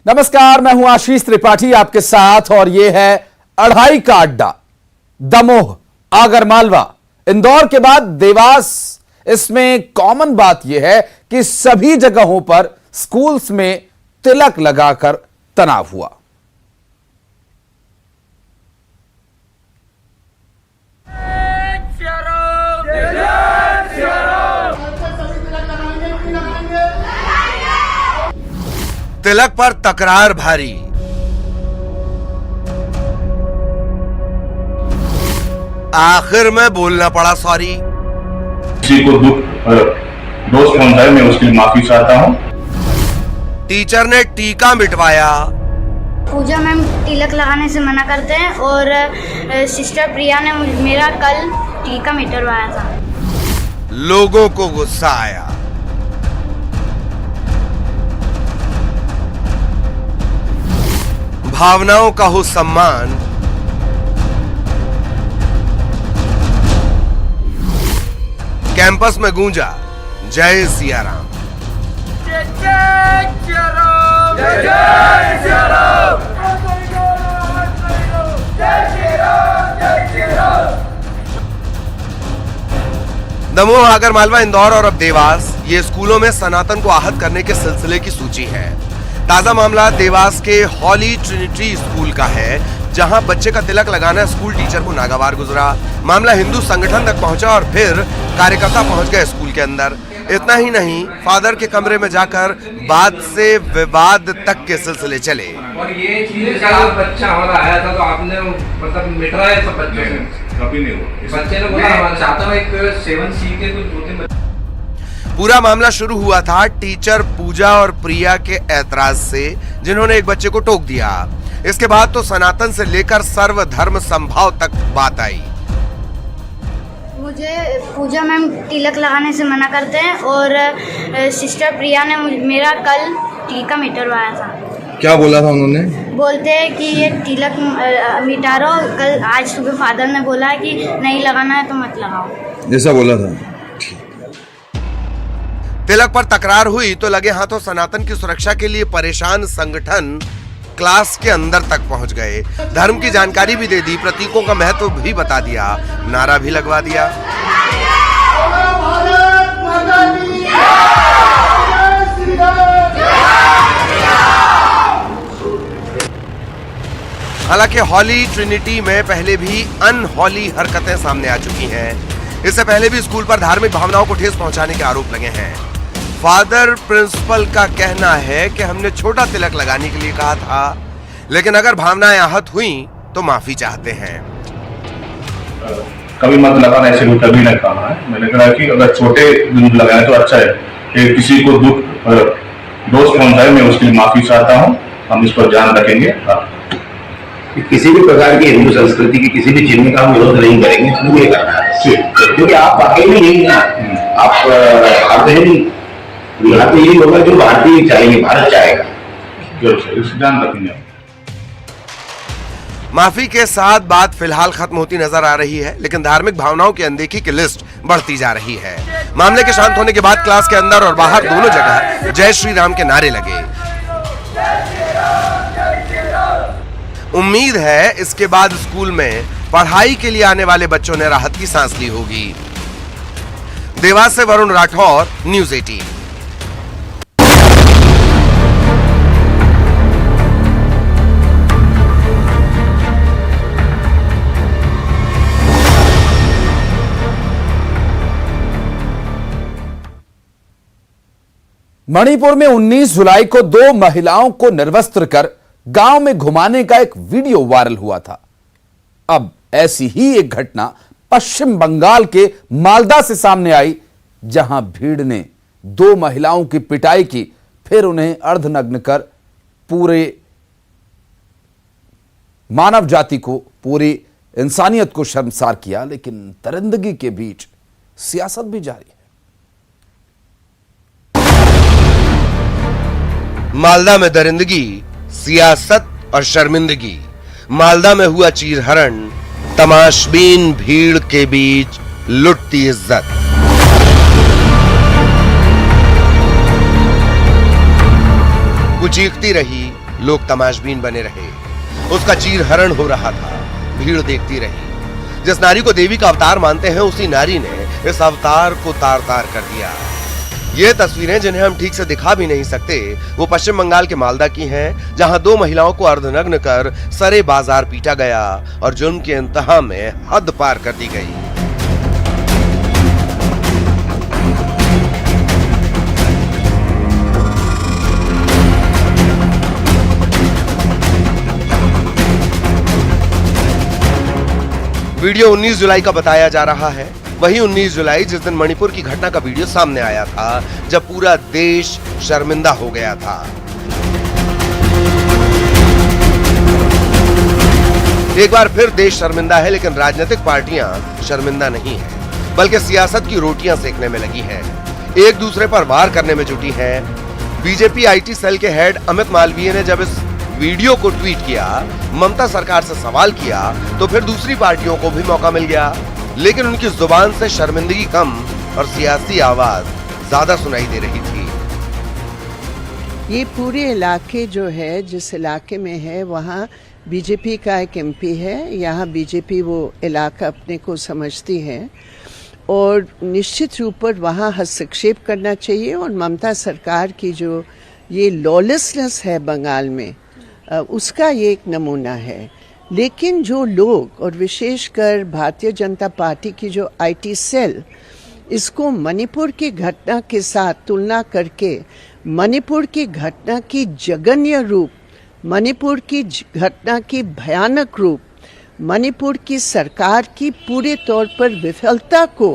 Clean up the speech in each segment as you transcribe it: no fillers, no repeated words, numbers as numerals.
नमस्कार, मैं हूं आशीष त्रिपाठी आपके साथ और यह है अढ़ाई का अड्डा। दमोह, आगरमालवा, इंदौर के बाद देवास। इसमें कॉमन बात यह है कि सभी जगहों पर स्कूल्स में तिलक लगाकर तनाव हुआ। तिलक पर तकरार भारी। आखिर में बोलना पड़ा सॉरी। किसी को दुख और दोष पहुंचाए मैं उसके लिए माफी चाहता हूं। टीचर ने टीका मिटवाया। पूजा मैम तिलक लगाने से मना करते हैं और सिस्टर प्रिया ने मेरा कल टीका मिटवाया था। लोगों को गुस्सा आया। भावनाओं का हो सम्मान। कैंपस में गूंजा जय सिया राम। जय जय सिया राम, जय जय सिया राम, जय श्री राम, जय श्री राम। दमोह, आगरमालवा, इंदौर और अब देवास, ये स्कूलों में सनातन को आहत करने के सिलसिले की सूची है। ताजा मामला देवास के हॉली ट्रिनिटी स्कूल का है, जहां बच्चे का तिलक लगाना स्कूल टीचर को नागवार गुजरा। मामला हिंदू संगठन तक पहुंचा और फिर कार्यकर्ता पहुंच गए स्कूल के अंदर। इतना ही नहीं, फादर के कमरे में जाकर बात से विवाद तक के सिलसिले चले। और ये चीज जब बच्चा हमारा आया था तो आपने मतलब मिटवाया सब बच्चों से? कभी नहीं हुआ। बच्चे ने बोला हमारा चाहता हूँ एक 7C के कुछ 2-3 पूरा मामला शुरू हुआ था टीचर पूजा और प्रिया के ऐतराज से, जिन्होंने एक बच्चे को टोक दिया। इसके बाद तो सनातन से लेकर सर्वधर्म समभाव तक बात आई। मुझे पूजा मैम तिलक लगाने से मना करते हैं और सिस्टर प्रिया ने मेरा कल टीका मिटवाया था। क्या बोला था उन्होंने? बोलते हैं कि ये तिलक मिटा लो। कल आज सुबह फादर ने बोला कि नहीं लगाना है तो मत लगाओ, ऐसा बोला था। तिलक पर तकरार हुई तो लगे हाथों सनातन की सुरक्षा के लिए परेशान संगठन क्लास के अंदर तक पहुंच गए। धर्म की जानकारी भी दे दी, प्रतीकों का महत्व भी बता दिया, नारा भी लगवा दिया। हालांकि हॉली ट्रिनिटी में पहले भी अनहॉली हरकतें सामने आ चुकी हैं। इससे पहले भी स्कूल पर धार्मिक भावनाओं को ठेस पहुंचाने के आरोप लगे हैं। फादर प्रिंसिपल का कहना है कि हमने छोटा तिलक लगाने के लिए कहा था, लेकिन अगर भावनाएं आहत हुई तो माफी चाहते हैं। कभी मत लगाना, ऐसे कोई कभी नहीं कहा है। मैंने कहा कि अगर छोटे लगाए तो अच्छा है। कि किसी को दुख और दोष पहुंचाए मैं उसके लिए माफी चाहता हूं। हम इस पर ध्यान रखेंगे। किसी भी प्रकार की हिंदू संस्कृति की किसी भी चिन्ह का हम विरोध नहीं करेंगे, इसलिए ये करना है क्योंकि आप अकेले नहीं हैं। आप नहीं, यहाँ पे यही होगा जो भारतीय चाहेंगे, भारत चाहेगा। ध्यान रखेंगे। माफी के साथ बात फिलहाल खत्म होती नजर आ रही है, लेकिन धार्मिक भावनाओं की अनदेखी की लिस्ट बढ़ती जा रही है। मामले के शांत होने के बाद क्लास के अंदर और बाहर दोनों जगह जय श्री राम के नारे लगे। उम्मीद है इसके बाद स्कूल में पढ़ाई के लिए आने वाले बच्चों ने राहत की सांस ली होगी। देवास से वरुण राठौर, न्यूज़ 18। मणिपुर में 19 जुलाई को 2 महिलाओं को निर्वस्त्र कर गांव में घुमाने का एक वीडियो वायरल हुआ था। अब ऐसी ही एक घटना पश्चिम बंगाल के मालदा से सामने आई, जहां भीड़ ने 2 महिलाओं की पिटाई की, फिर उन्हें अर्धनग्न कर पूरे मानव जाति को, पूरी इंसानियत को शर्मसार किया। लेकिन दरिंदगी के बीच सियासत भी जारी है। मालदा में दरिंदगी, सियासत और शर्मिंदगी। मालदा में हुआ चीरहरण, तमाशबीन भीड़ के बीच लुटती इज्जत। कुछ चीखती रही, लोग तमाशबीन बने रहे। उसका चीरहरण हो रहा था, भीड़ देखती रही। जिस नारी को देवी का अवतार मानते हैं, उसी नारी ने इस अवतार को तार तार कर दिया। ये तस्वीरें जिन्हें हम ठीक से दिखा भी नहीं सकते, वो पश्चिम बंगाल के मालदा की हैं, जहां 2 महिलाओं को अर्धनग्न कर सरे बाजार पीटा गया और जुर्म के इंतहा में हद पार कर दी गई। वीडियो 19 जुलाई का बताया जा रहा है। वही 19 जुलाई जिस दिन मणिपुर की घटना का वीडियो सामने आया था, जब पूरा देश शर्मिंदा हो गया था। एक बार फिर देश शर्मिंदा है, लेकिन राजनीतिक पार्टियां शर्मिंदा नहीं है, बल्कि सियासत की रोटियां सेकने में लगी हैं, एक दूसरे पर वार करने में जुटी हैं। बीजेपी आईटी सेल के हेड अमित मालवीय ने जब इस वीडियो को ट्वीट किया, ममता सरकार से सवाल किया, तो फिर दूसरी पार्टियों को भी मौका मिल गया, लेकिन उनकी जुबान से शर्मिंदगी कम और सियासी आवाज ज्यादा सुनाई दे रही थी। ये पूरे इलाके जो है, जिस इलाके में है, वहाँ बीजेपी का एक एमपी है। यहाँ बीजेपी वो इलाका अपने को समझती है और निश्चित रूप पर वहाँ हस्तक्षेप करना चाहिए। और ममता सरकार की जो ये लॉलेसनेस है बंगाल में, उसका ये एक नमूना है। लेकिन जो लोग, और विशेषकर भारतीय जनता पार्टी की जो आईटी सेल, इसको मणिपुर की घटना के साथ तुलना करके मणिपुर की घटना की जघन्य रूप, मणिपुर की घटना की भयानक रूप, मणिपुर की सरकार की पूरे तौर पर विफलता को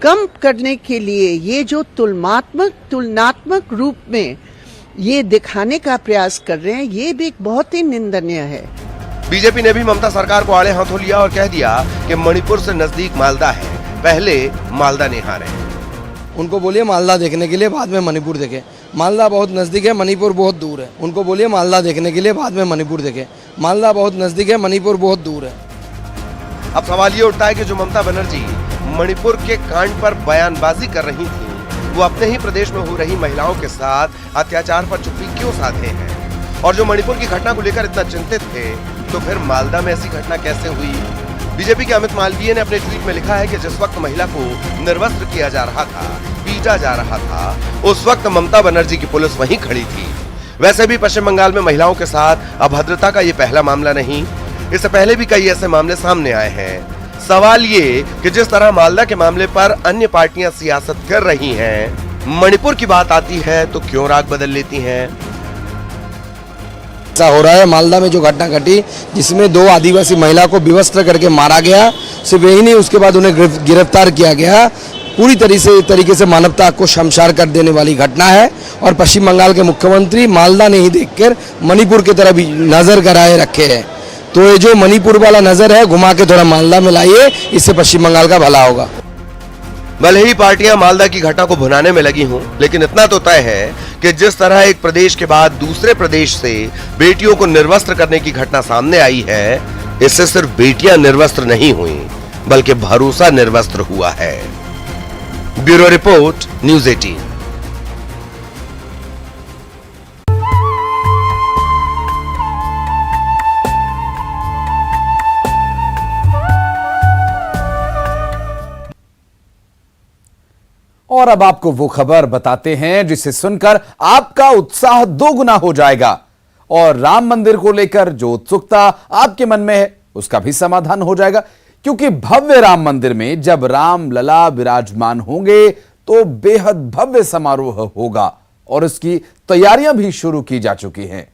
कम करने के लिए ये जो तुलनात्मक रूप में ये दिखाने का प्रयास कर रहे हैं, ये भी बहुत ही निंदनीय है। बीजेपी ने भी ममता सरकार को आड़े हाथों लिया और कह दिया कि मणिपुर से नजदीक मालदा है, पहले मालदा निहारें। उनको बोलिए मालदा देखने के लिए, बाद में मणिपुर देखें। मालदा बहुत नजदीक है, मणिपुर बहुत दूर है। उनको बोलिए मालदा देखने के लिए, बाद में मणिपुर देखें। मालदा बहुत नजदीक है, मणिपुर बहुत दूर है। अब सवाल ये उठता है कि जो ममता बनर्जी मणिपुर के कांड पर बयानबाजी कर रही थी, वो अपने ही प्रदेश में हो रही महिलाओं के साथ अत्याचार पर चुप्पी क्यों साधे हैं? और जो मणिपुर की घटना को लेकर इतना चिंतित थे, तो फिर मालदा में ऐसी घटना कैसे हुई? बीजेपी के अमित मालवीय ने अपने ट्वीट में लिखा है कि जिस वक्त महिला को निर्वस्त्र किया जा रहा था, पीटा जा रहा था, उस वक्त ममता बनर्जी की पुलिस वहीं खड़ी थी। वैसे भी पश्चिम बंगाल में महिलाओं के साथ अभद्रता का ये पहला मामला नहीं, इससे पहले भी कई ऐसे मामले सामने आए हैं। सवाल ये कि जिस तरह मालदा के मामले पर अन्य पार्टियां सियासत कर रही हैं, मणिपुर की बात आती है तो क्यों राग बदल लेती हैं? ऐसा हो रहा है मालदा में जो घटना घटी, जिसमें 2 आदिवासी महिला को विवस्त्र करके मारा गया, सिर्फ यही नहीं, उसके बाद उन्हें गिरफ्तार किया गया। पूरी तरीके से मानवता को शमशार कर देने वाली घटना है। और पश्चिम बंगाल के मुख्यमंत्री मालदा नहीं देखकर मणिपुर की तरफ नजर गड़ाए रखे हैं। तो ये जो मणिपुर वाला नजर है, घुमा के थोड़ा मालदा में लाइए, इससे पश्चिम बंगाल का भला होगा। भले ही पार्टियां मालदा की घटना को भुनाने में लगी हों, लेकिन इतना तो तय है कि जिस तरह एक प्रदेश के बाद दूसरे प्रदेश से बेटियों को निर्वस्त्र करने की घटना सामने आई है, इससे सिर्फ बेटियां निर्वस्त्र नहीं हुई, बल्कि भरोसा निर्वस्त्र हुआ है। Bureau report, news 18। और अब आपको वो खबर बताते हैं जिसे सुनकर आपका उत्साह 2 गुना हो जाएगा और राम मंदिर को लेकर जो उत्सुकता आपके मन में है, उसका भी समाधान हो जाएगा। क्योंकि भव्य राम मंदिर में जब राम लला विराजमान होंगे तो बेहद भव्य समारोह होगा और इसकी तैयारियां भी शुरू की जा चुकी हैं।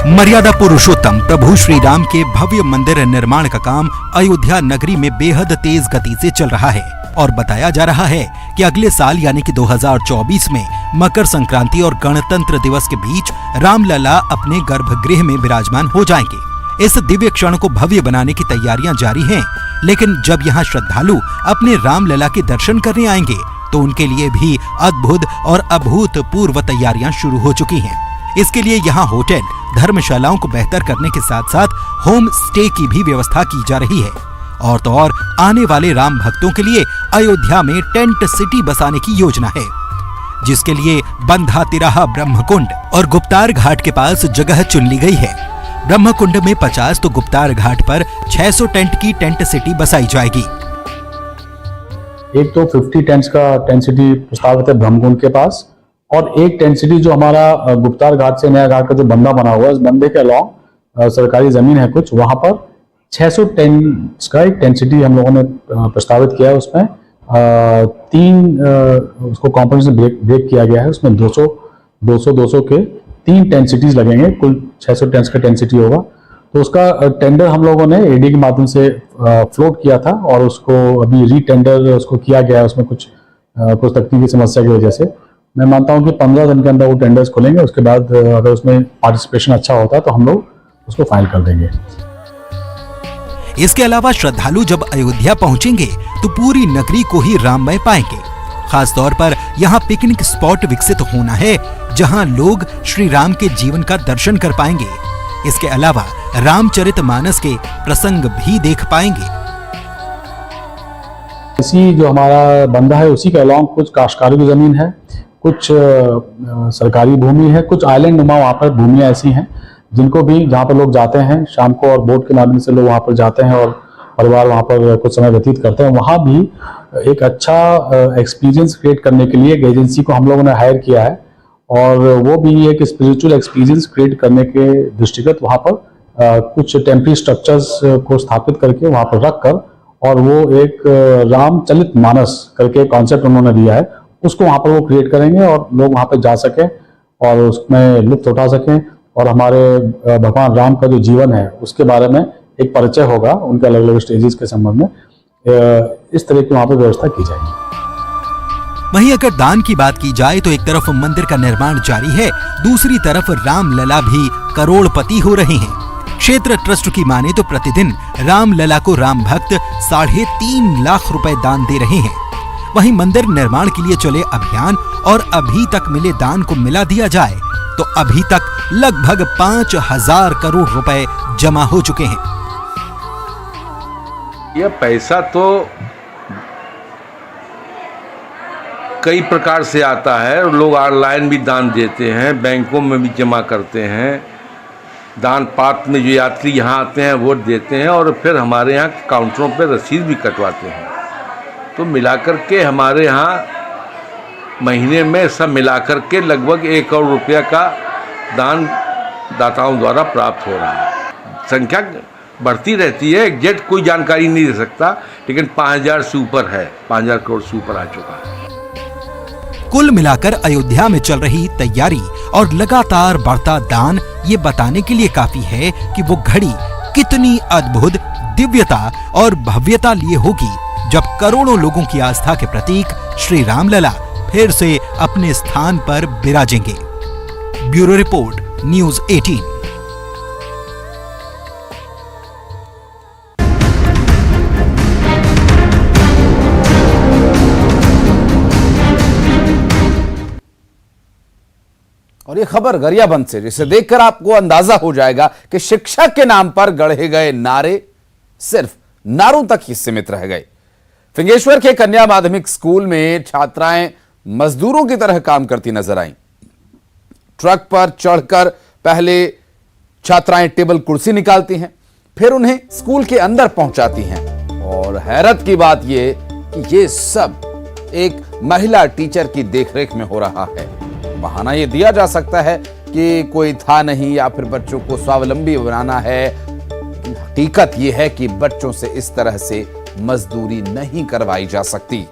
मर्यादा पुरुषोत्तम प्रभु श्री राम के भव्य मंदिर निर्माण का काम अयोध्या नगरी में बेहद तेज गति से चल रहा है और बताया जा रहा है कि अगले साल यानी कि 2024 में मकर संक्रांति और गणतंत्र दिवस के बीच रामलला अपने गर्भगृह में विराजमान हो जाएंगे। इस दिव्य क्षण को भव्य बनाने की तैयारियां जारी हैं, लेकिन जब यहाँ श्रद्धालु अपने रामलला के दर्शन करने आएंगे तो उनके लिए भी अद्भुत और अभूतपूर्व तैयारियां शुरू हो चुकी हैं। इसके लिए यहाँ होटल, धर्मशालाओं को बेहतर करने के साथ साथ होम स्टे की भी व्यवस्था की जा रही है। और तो और आने वाले राम भक्तों के लिए अयोध्या में टेंट सिटी बसाने की योजना है, जिसके लिए बंधा तिराहा ब्रह्मकुंड और गुप्तार घाट के पास जगह चुन ली गई है। ब्रह्मकुंड में 50 तो गुप्तार घाट पर 600 टेंट की टेंट सिटी बसाई जाएगी। एक तो 50 टेंट्स का टेंट सिटी प्रस्तावित है ब्रह्मकुंड के पास, और एक टेंट सिटी जो हमारा गुप्तार घाट से नया घाट का जो बंदा बना हुआ है, उस बंदे के अलॉन्ग सरकारी जमीन है कुछ, वहां पर 600 टेंट्स का एक टेंट सिटी हम लोगों ने प्रस्तावित किया है। उसमें 3 उसको कॉम्पोनेंट से ब्रेक किया गया है। उसमें 200 के 3 टेंट सिटीज लगेंगे, कुल 600 टेंट्स का टेंट सिटी होगा। तो उसका टेंडर हम लोगों ने एडी के माध्यम से फ्लोट किया था और उसको अभी रीटेंडर उसको किया गया है। उसमें कुछ तकनीकी समस्या की वजह से मैं मानता हूं कि 15 दिन के अंदर वो टेंडर्स खुलेंगे। उसके बाद अगर उसमें पार्टिसिपेशन अच्छा होता है तो हम लोग उसको फाइल कर देंगे। इसके अलावा श्रद्धालु जब अयोध्या पहुंचेंगे तो पूरी नगरी को ही राममय पाएंगे। खासतौर पर यहाँ पिकनिक स्पॉट विकसित होना है, जहाँ लोग श्री राम के जीवन का दर्शन कर पाएंगे। इसके अलावा रामचरितमानस के प्रसंग भी देख पाएंगे। इसी जो हमारा बंदा है उसी के अलॉन्ग कुछ काश्तकारों की जमीन है, कुछ सरकारी भूमि है, कुछ आइलैंड नुमा वहाँ पर भूमियाँ ऐसी हैं जिनको भी जहाँ पर लोग जाते हैं शाम को और बोट के माध्यम से लोग वहाँ पर जाते हैं और परिवार वहाँ पर कुछ समय व्यतीत करते हैं। वहाँ भी एक अच्छा एक्सपीरियंस क्रिएट करने के लिए एक एजेंसी को हम लोगों ने हायर किया है और वो भी एक स्पिरिचुअल एक्सपीरियंस क्रिएट करने के दृष्टिगत वहाँ पर कुछ टेम्परेरी स्ट्रक्चर्स को स्थापित करके वहाँ पर रख कर, और वो एक रामचरित मानस करके कॉन्सेप्ट उन्होंने दिया है, उसको वहाँ पर वो क्रिएट करेंगे और लोग वहाँ पर जा सकें और उसमें लुत्फ उठा सकें और हमारे भगवान राम का जो जीवन है उसके बारे में एक परिचय होगा, उनके अलग अलग स्टेजेस के संबंध में। इस तरह की वहाँ पर व्यवस्था की जाएगी। वहीं अगर दान की बात की जाए तो एक तरफ मंदिर का निर्माण जारी है, दूसरी तरफ रामलला भी करोड़पति हो रहे हैं। क्षेत्र ट्रस्ट की माने तो प्रतिदिन रामलला को राम भक्त 3.5 लाख रुपए दान दे रहे हैं। वहीं मंदिर निर्माण के लिए चले अभियान और अभी तक मिले दान को मिला दिया जाए तो अभी तक लगभग 5,000 करोड़ रुपए जमा हो चुके हैं। यह पैसा तो कई प्रकार से आता है, लोग ऑनलाइन भी दान देते हैं, बैंकों में भी जमा करते हैं, दान पात्र में जो यात्री यहाँ आते हैं वोट देते हैं और फिर हमारे यहाँ काउंटरों पर रसीद भी कटवाते हैं। तो मिलाकर के हमारे यहाँ महीने में सब मिलाकर के लगभग 1 करोड़ रुपया का दान दाताओं द्वारा प्राप्त हो रहा है। संख्या बढ़ती रहती है, एग्जैक्ट कोई जानकारी नहीं दे सकता, लेकिन 5,000 से ऊपर है, 5,000 करोड़ से ऊपर आ चुका है। कुल मिलाकर अयोध्या में चल रही तैयारी और लगातार बढ़ता दान ये बताने के लिए काफी है कि वो घड़ी कितनी अद्भुत दिव्यता और भव्यता लिए होगी जब करोड़ों लोगों की आस्था के प्रतीक श्री रामलला फिर से अपने स्थान पर विराजेंगे। Bureau report, news 18। और ये खबर गरियाबंद से, जिसे देखकर आपको अंदाजा हो जाएगा कि शिक्षा के नाम पर गढ़े गए नारे सिर्फ नारों तक ही सीमित रह गए। फिंगेश्वर के कन्या माध्यमिक स्कूल में छात्राएं मजदूरों की तरह काम करती नजर आईं। ट्रक पर चढ़कर पहले छात्राएं टेबल कुर्सी निकालती हैं, फिर उन्हें स्कूल के अंदर पहुंचाती हैं। और हैरत की बात यह कि ये सब एक महिला टीचर की देखरेख में हो रहा है। बहाना यह दिया जा सकता है कि कोई था नहीं या फिर बच्चों को स्वावलंबी बनाना है। हकीकत यह है कि बच्चों से इस तरह से मजदूरी नहीं करवाई जा सकती।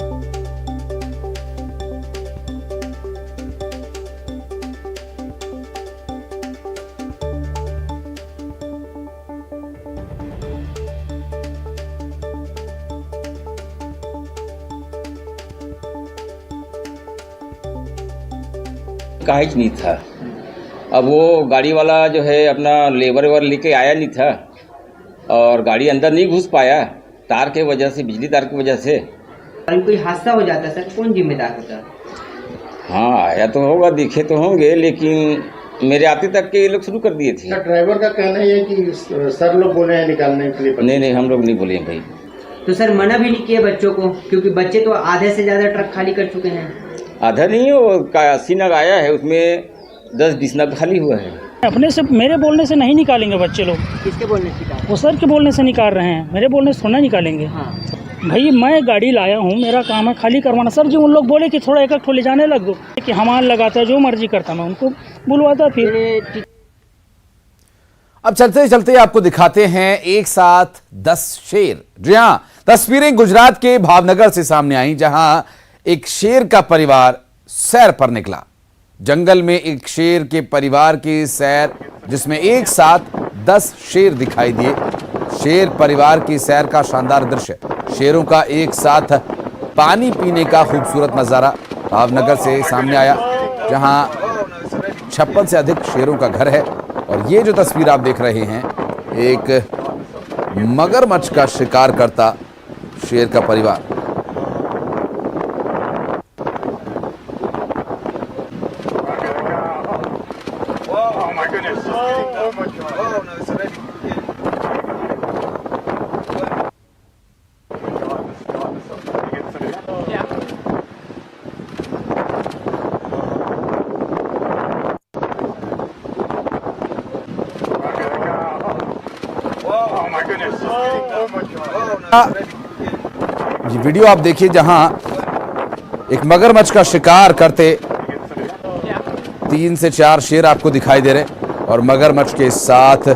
काहीच नहीं था। अब वो गाड़ी वाला जो है अपना लेबर वेबर लेके आया नहीं था और गाड़ी अंदर नहीं घुस पाया तार के वजह से, बिजली तार की वजह से। कोई हादसा हो जाता सर, कौन जिम्मेदार होता? हाँ आया तो होगा, दिखे तो होंगे, लेकिन मेरे आते तक के ये लोग शुरू कर दिए थे। ड्राइवर का कहना है कि सर लोग बोले हैं निकालने के लिए। नहीं हम लोग नहीं बोले भाई। तो सर मना भी नहीं किया बच्चों को, क्योंकि बच्चे तो आधे से ज़्यादा ट्रक खाली कर चुके हैं। आधा नहीं, वो 80 नग आया है, उसमें 10-20 नग खाली हुआ है। अपने से, मेरे बोलने से नहीं निकालेंगे बच्चे लोग। किसके बोलने से निकाल? वो सर के बोलने से निकाल रहे हैं, मेरे बोलने से थोड़ा निकालेंगे। हाँ। भाई मैं गाड़ी लाया हूँ, मेरा काम है खाली करवाना। सर जी उन लोग बोले कि थोड़ा एक ले जाने लग दो, कि हमारा लगाता है जो मर्जी करता, मैं उनको बुलवाता फिर। अब चलते चलते आपको दिखाते हैं एक साथ 10 शेर। जी हां, तस्वीरें गुजरात के भावनगर से सामने आई, जहां एक शेर का परिवार सैर पर निकला। जंगल में एक शेर के परिवार की सैर, जिसमें एक साथ 10 शेर दिखाई दिए। शेर परिवार की सैर का शानदार दृश्य, शेरों का एक साथ पानी पीने का खूबसूरत नजारा भावनगर से सामने आया, जहां 56 से अधिक शेरों का घर है। और ये जो तस्वीर आप देख रहे हैं, एक मगरमच्छ का शिकार करता शेर का परिवार। ये वीडियो आप देखिए, जहां एक मगरमच्छ का शिकार करते 3 से 4 शेर आपको दिखाई दे रहे, और मगरमच्छ के साथ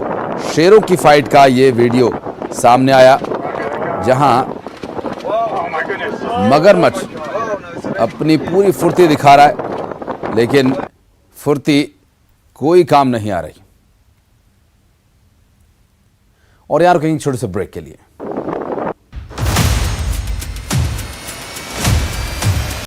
शेरों की फाइट का ये वीडियो सामने आया, जहां मगरमच्छ अपनी पूरी फुर्ती दिखा रहा है, लेकिन फुर्ती कोई काम नहीं आ रही। और यार कहीं छोटे से ब्रेक के लिए